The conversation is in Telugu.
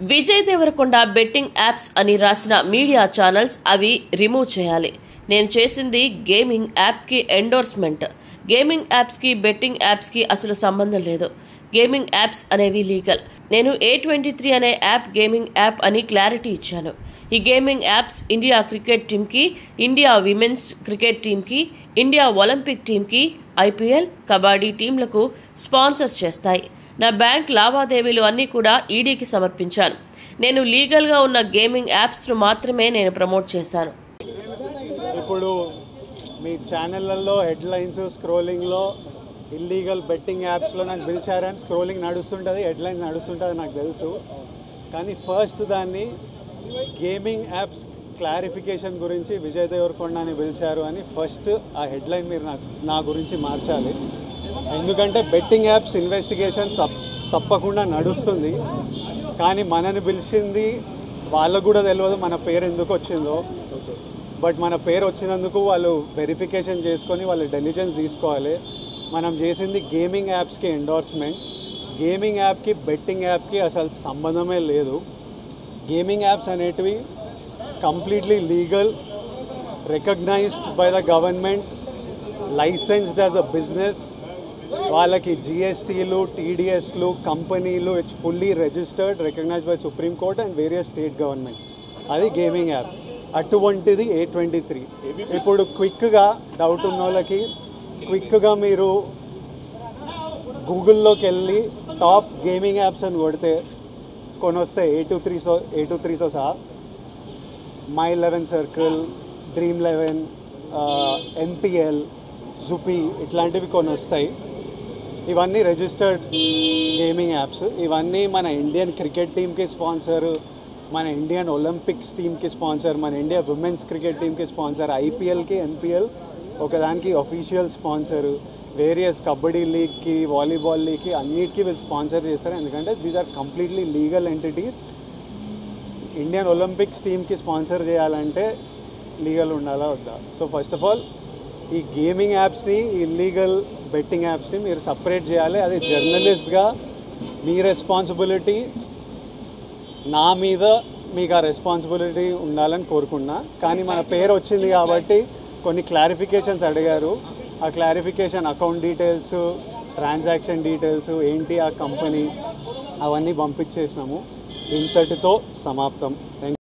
విజయ్ దేవరకొండ బెట్టింగ్ యాప్స్ అని రాసిన మీడియా ఛానల్స్ అవి రిమూవ్ చేయాలి. నేను చేసింది గేమింగ్ యాప్కి ఎండోర్స్మెంట్. గేమింగ్ యాప్స్కి బెట్టింగ్ యాప్స్కి అసలు సంబంధం లేదు. గేమింగ్ యాప్స్ అనేవి లీగల్. నేను A23 అనే యాప్ గేమింగ్ యాప్ అని క్లారిటీ ఇచ్చాను. ఈ గేమింగ్ యాప్స్ ఇండియా క్రికెట్ టీంకి, ఇండియా విమెన్స్ క్రికెట్ టీంకి, ఇండియా ఒలింపిక్ టీంకి, IPL, కబడ్డీ టీంలకు స్పాన్సర్స్ చేస్తాయి. నా బ్యాంక్ లావాదేవీలు అన్నీ కూడా ఈడీకి సమర్పించాను. నేను లీగల్గా ఉన్న గేమింగ్ యాప్స్ను మాత్రమే నేను ప్రమోట్ చేశాను. ఇప్పుడు మీ ఛానళ్ళల్లో హెడ్లైన్స్ స్క్రోలింగ్లో ఇల్లీగల్ బెట్టింగ్ యాప్స్లో నాకు పిలిచారని స్క్రోలింగ్ నడుస్తుంటుంది, హెడ్లైన్స్ నడుస్తుంటుంది నాకు తెలుసు. కానీ ఫస్ట్ దాన్ని గేమింగ్ యాప్స్ క్లారిఫికేషన్ గురించి విజయ్ దేవరకొండని పిలిచారు అని ఫస్ట్ ఆ హెడ్లైన్ మీరు నా గురించి మార్చాలి. ఎందుకంటే బెట్టింగ్ యాప్స్ ఇన్వెస్టిగేషన్ తప్పకుండా నడుస్తుంది. కానీ మనని పిలిచింది వాళ్ళకు కూడా తెలియదు మన పేరు ఎందుకు వచ్చిందో. బట్ మన పేరు వచ్చినందుకు వాళ్ళు వెరిఫికేషన్ చేసుకొని వాళ్ళు డెలిజెన్స్ తీసుకోవాలి. మనం చేసింది గేమింగ్ యాప్స్కి ఎండోర్స్మెంట్. గేమింగ్ యాప్కి బెట్టింగ్ యాప్కి అసలు సంబంధమే లేదు. గేమింగ్ యాప్స్ అనేటివి completely legal, recognised by the government, licensed as a business. వాళ్ళకి GSTలు, TDSలు, కంపెనీలు, it's fully registered, recognised by supreme court and various state governments. అది గేమింగ్ యాప్. అటువంటిది A23. ఇప్పుడు క్విక్గా డౌట్ ఉన్న వాళ్ళకి క్విక్గా మీరు గూగుల్లోకి వెళ్ళి టాప్ గేమింగ్ యాప్స్ అని కొడితే కొన్ని వస్తాయి. A23తో సహా My11 Circle, Dream11, NPL, Zupi ఇట్లాంటివి కొన్ని వస్తాయి. ఇవన్నీ రిజిస్టర్డ్ గేమింగ్ యాప్స్. ఇవన్నీ మన ఇండియన్ క్రికెట్ టీమ్కి స్పాన్సర్, మన ఇండియన్ ఒలింపిక్స్ టీమ్కి స్పాన్సర్, మన ఇండియా విమెన్స్ క్రికెట్ టీమ్కి స్పాన్సర్, IPLకి, NPL ఒకదానికి అఫీషియల్ స్పాన్సరు, వేరియస్ కబడ్డీ లీగ్కి, వాలీబాల్ లీగ్కి అన్నిటికీ వీళ్ళు స్పాన్సర్ చేస్తారు. ఎందుకంటే these are completely legal entities. Indian Olympics టీమ్కి స్పాన్సర్ చేయాలంటే లీగల్ ఉండాలా వద్దా? సో ఫస్ట్ ఆఫ్ ఆల్ ఈ గేమింగ్ యాప్స్ని, ఇల్లీగల్ బెట్టింగ్ యాప్స్ని మీరు సపరేట్ చేయాలి. అది జర్నలిస్ట్గా మీ రెస్పాన్సిబిలిటీ. నా మీద మీకు ఆ రెస్పాన్సిబిలిటీ ఉండాలని కోరుకున్నా. కానీ మన పేరు వచ్చింది కాబట్టి కొన్ని క్లారిఫికేషన్స్ అడిగారు. ఆ clarification account details, transaction details ఏంటి ఆ కంపెనీ అవన్నీ పంపించేసినాము. ఇంతటితో సమాప్తం.